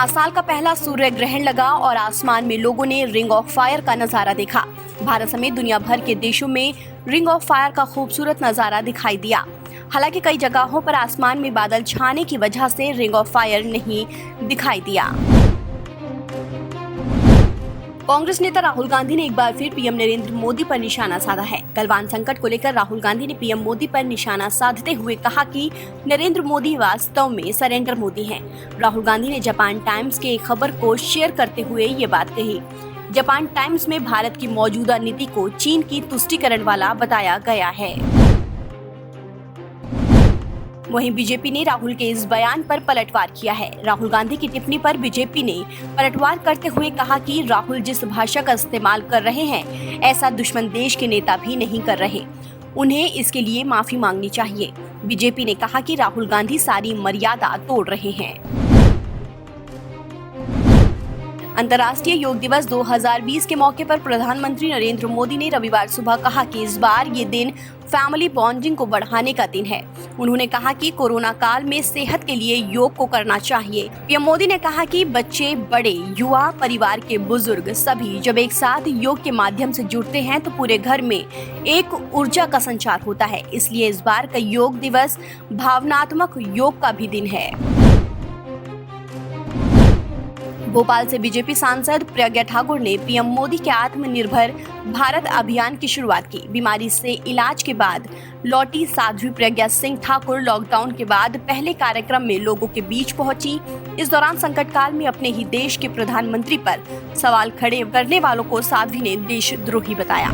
हाँ, साल का पहला सूर्य ग्रहण लगा और आसमान में लोगों ने रिंग ऑफ फायर का नजारा देखा। भारत समेत दुनिया भर के देशों में रिंग ऑफ फायर का खूबसूरत नजारा दिखाई दिया। हालांकि कई जगहों पर आसमान में बादल छाने की वजह से रिंग ऑफ फायर नहीं दिखाई दिया। कांग्रेस नेता राहुल गांधी ने एक बार फिर पीएम नरेंद्र मोदी पर निशाना साधा है। गलवान संकट को लेकर राहुल गांधी ने पीएम मोदी पर निशाना साधते हुए कहा कि नरेंद्र मोदी वास्तव में सरेंडर मोदी हैं। राहुल गांधी ने जापान टाइम्स के एक खबर को शेयर करते हुए ये बात कही। जापान टाइम्स में भारत की मौजूदा नीति को चीन की तुष्टीकरण वाला बताया गया है। वहीं बीजेपी ने राहुल के इस बयान पर पलटवार किया है। राहुल गांधी की टिप्पणी पर बीजेपी ने पलटवार करते हुए कहा कि राहुल जिस भाषा का इस्तेमाल कर रहे हैं, ऐसा दुश्मन देश के नेता भी नहीं कर रहे। उन्हें इसके लिए माफी मांगनी चाहिए। बीजेपी ने कहा कि राहुल गांधी सारी मर्यादा तोड़ रहे हैं। अंतर्राष्ट्रीय योग दिवस 2020 के मौके पर प्रधानमंत्री नरेंद्र मोदी ने रविवार सुबह कहा कि इस बार ये दिन फैमिली बॉन्डिंग को बढ़ाने का दिन है। उन्होंने कहा कि कोरोना काल में सेहत के लिए योग को करना चाहिए। पीएम मोदी ने कहा कि बच्चे, बड़े, युवा, परिवार के बुजुर्ग सभी जब एक साथ योग के माध्यम से जुड़ते हैं तो पूरे घर में एक ऊर्जा का संचार होता है। इसलिए इस बार का योग दिवस भावनात्मक योग का भी दिन है। भोपाल से बीजेपी सांसद प्रज्ञा ठाकुर ने पीएम मोदी के आत्मनिर्भर भारत अभियान की शुरुआत की। बीमारी से इलाज के बाद लौटी साध्वी प्रज्ञा सिंह ठाकुर लॉकडाउन के बाद पहले कार्यक्रम में लोगों के बीच पहुंची। इस दौरान संकट काल में अपने ही देश के प्रधानमंत्री पर सवाल खड़े करने वालों को साध्वी ने देशद्रोही बताया।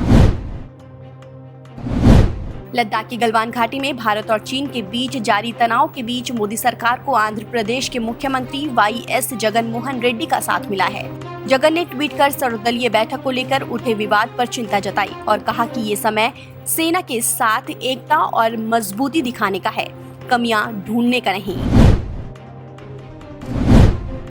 लद्दाख की गलवान घाटी में भारत और चीन के बीच जारी तनाव के बीच मोदी सरकार को आंध्र प्रदेश के मुख्यमंत्री वाईएस जगनमोहन रेड्डी का साथ मिला है। जगन ने ट्वीट कर सर्वदलीय बैठक को लेकर उठे विवाद पर चिंता जताई और कहा कि ये समय सेना के साथ एकता और मजबूती दिखाने का है, कमियां ढूंढने का नहीं।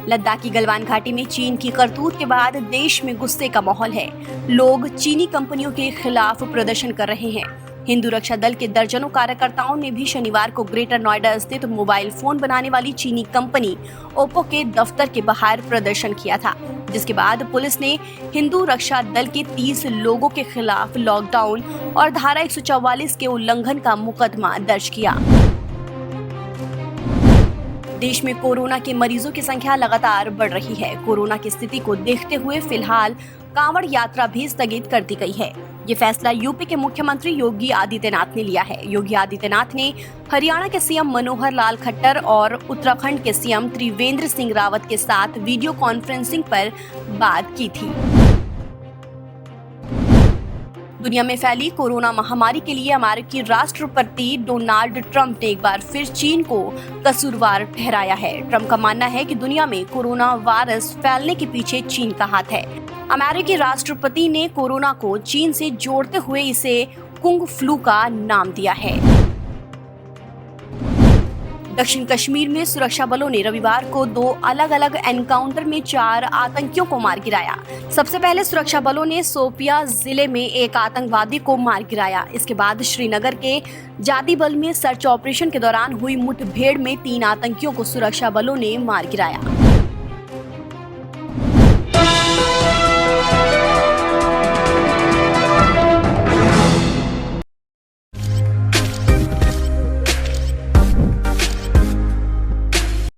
लद्दाख की गलवान घाटी में चीन की करतूत के बाद देश में गुस्से का माहौल है। लोग चीनी कंपनियों के खिलाफ प्रदर्शन कर रहे हैं। हिंदू रक्षा दल के दर्जनों कार्यकर्ताओं ने भी शनिवार को ग्रेटर नोएडा स्थित मोबाइल फोन बनाने वाली चीनी कंपनी ओप्पो के दफ्तर के बाहर प्रदर्शन किया था, जिसके बाद पुलिस ने हिंदू रक्षा दल के 30 लोगों के खिलाफ लॉकडाउन और धारा 144 के उल्लंघन का मुकदमा दर्ज किया। देश में कोरोना के मरीजों की संख्या लगातार बढ़ रही है। कोरोना की स्थिति को देखते हुए फिलहाल कांवड़ यात्रा भी स्थगित कर दी गई है। ये फैसला यूपी के मुख्यमंत्री योगी आदित्यनाथ ने लिया है। योगी आदित्यनाथ ने हरियाणा के सीएम मनोहर लाल खट्टर और उत्तराखंड के सीएम त्रिवेंद्र सिंह रावत के साथ वीडियो कॉन्फ्रेंसिंग पर बात की थी। दुनिया में फैली कोरोना महामारी के लिए अमेरिकी राष्ट्रपति डोनाल्ड ट्रंप ने एक बार फिर चीन को कसूरवार ठहराया है। ट्रंप का मानना है कि दुनिया में कोरोना वायरस फैलने के पीछे चीन का हाथ है। अमेरिकी राष्ट्रपति ने कोरोना को चीन से जोड़ते हुए इसे कुंग फ्लू का नाम दिया है। दक्षिण कश्मीर में सुरक्षा बलों ने रविवार को 2 अलग-अलग एनकाउंटर में 4 आतंकियों को मार गिराया। सबसे पहले सुरक्षा बलों ने सोपिया जिले में एक आतंकवादी को मार गिराया। इसके बाद श्रीनगर के जादीबल में सर्च ऑपरेशन के दौरान हुई मुठभेड़ में 3 आतंकियों को सुरक्षा बलों ने मार गिराया।